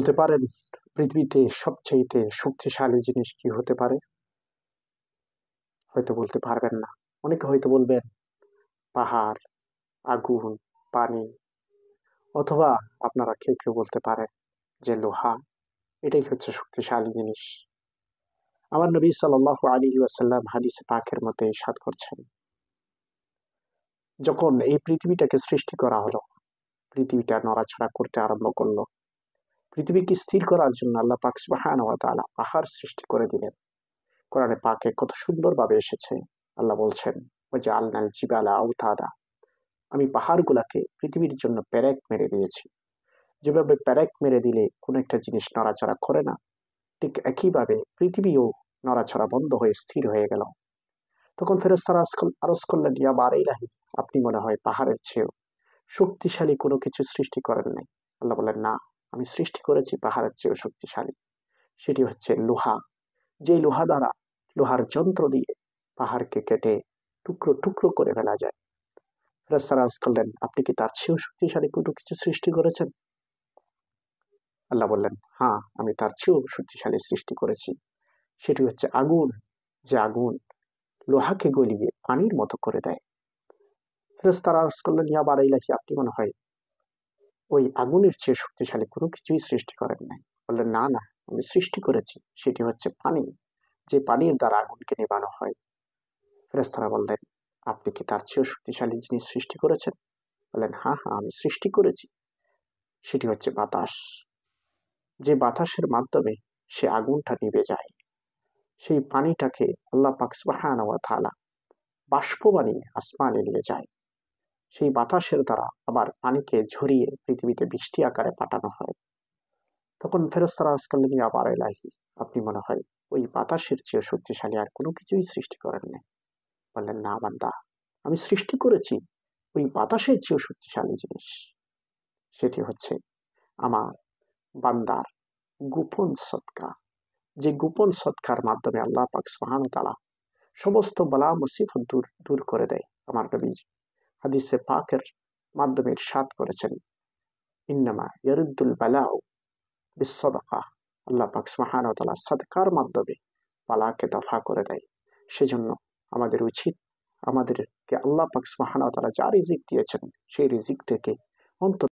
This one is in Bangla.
বলতে পারেন পৃথিবীতে সবচাইতে শক্তিশালী জিনিস কি হতে পারে? হয়তো বলতে পারবেন না। অনেকে হয়তো বলবেন পাহাড়, আগুন, পানি, অথবা আপনারা কেউ কেউ বলতে পারেন যে লোহা। এটাই হচ্ছে শক্তিশালী জিনিস। আমার নবী সাল্লাল্লাহু আলাইহি ওয়াসাল্লাম হাদিসে পাকের মধ্যে ইরশাদ করছেন, যখন এই পৃথিবীটাকে সৃষ্টি করা হলো, পৃথিবীটা নড়াচড়া করতে আরম্ভ করলো, পৃথিবীকে স্থির করার জন্য আল্লাহ পাক সুবহানাহু ওয়া তাআলা পাহাড় সৃষ্টি করে দিলেন। কোরআনে পাকে কত সুন্দরভাবে এসেছে। আল্লাহ বলছেন, ওয়াজআলনাল জিবালা আওতাদা, আমি পাহাড়গুলাকে পৃথিবীর জন্য পেরেক মেরে দিয়েছি। যেভাবে পেরেক মেরে দিলে কোনো একটা জিনিস নড়াচড়া করে না, ঠিক একইভাবে পৃথিবীও নড়াচড়া বন্ধ হয়ে স্থির হয়ে গেল। তখন ফেরেশতারা আরজ করলেন, ইয়া বার ইলাহি, আপনি মনে হয় পাহাড়ের চেয়েও শক্তিশালী কোনো কিছু সৃষ্টি করেন নাই। আল্লাহ বললেন, না, আমি সৃষ্টি করেছি পাহাড়ের চেয়েও শক্তিশালী। সেটি হচ্ছে লোহা। যে লোহা দ্বারা, লোহার যন্ত্র দিয়ে পাহাড়কে কেটে টুকরো টুকরো করে ফেলা যায়। ফেরেশতারা আরজ করলেন, আপনি কি তার চেয়েও শক্তিশালী কোনো কিছু সৃষ্টি করেছেন? আল্লাহ বললেন, হ্যাঁ, আমি তার চেয়েও শক্তিশালী সৃষ্টি করেছি। সেটি হচ্ছে আগুন। যে আগুন লোহাকে গলিয়ে পানির মতো করে দেয়। ফেরেশতারা আরজ করলেন, ইয়া বার ইলাহি, আপনি মনে হয় ওই আগুনের চেয়ে শক্তিশালী কোনো কিছুই সৃষ্টি করেন নাই। বললেন, না না, আমি সৃষ্টি করেছি। সেটি হচ্ছে পানি। যে পানির দ্বারা আগুনকে নেভানো হয়। ফেরেশতারা বললেন, আপনি কি তার চেয়েও শক্তিশালী জিনিস সৃষ্টি করেছেন? বললেন, হ্যাঁ হ্যাঁ, আমি সৃষ্টি করেছি। সেটি হচ্ছে বাতাস। যে বাতাসের মাধ্যমে সে আগুনটা নিভে যায়। সেই পানিটাকে আল্লাহ পাক সুবহানাহু ওয়া তাআলা বাষ্প বানিয়ে আসমানে নিয়ে যায়। সেই বাতাসের দ্বারা আবার পানিকে ঝরিয়ে পৃথিবীতে বৃষ্টি আকারে পাঠানো হয়। তখন ফেরেশতারা আরজ করলেন, ইয়া বার ইলাহি, আপনি মনে হয় ওই বাতাসের চেয়ে শক্তিশালী আর কোনো কিছুই সৃষ্টি করেন নাই। বললেন, না বান্দা, আমি সৃষ্টি করেছি ওই বাতাসের চেয়েও শক্তিশালী জিনিস। সেটি হচ্ছে আমার বান্দার গোপন সদকা। যে গোপন সদকার মাধ্যমে আল্লাহ পাক সুবহানাহু ওয়া তাআলা সমস্ত বালা মুসিবত দূর দূর করে দেয়। আমার নবীজি হাদিসে পাকের মাধ্যমে ইরশাদ করেছেন, ইন্নামা ইয়ারুদ্দুল বালাউ বিসসাদাকা। আল্লাহ পাক সুবহানাহু ওয়া তাআলা সাদকার মাধ্যমে বালাকে দফা করে দেয়। সেজন্য আমাদের উচিত, আমাদেরকে আল্লাহ পাক সুবহানাহু ওয়া তাআলা যা রিজিক দিয়েছেন সেই রিজিক থেকে অন্তত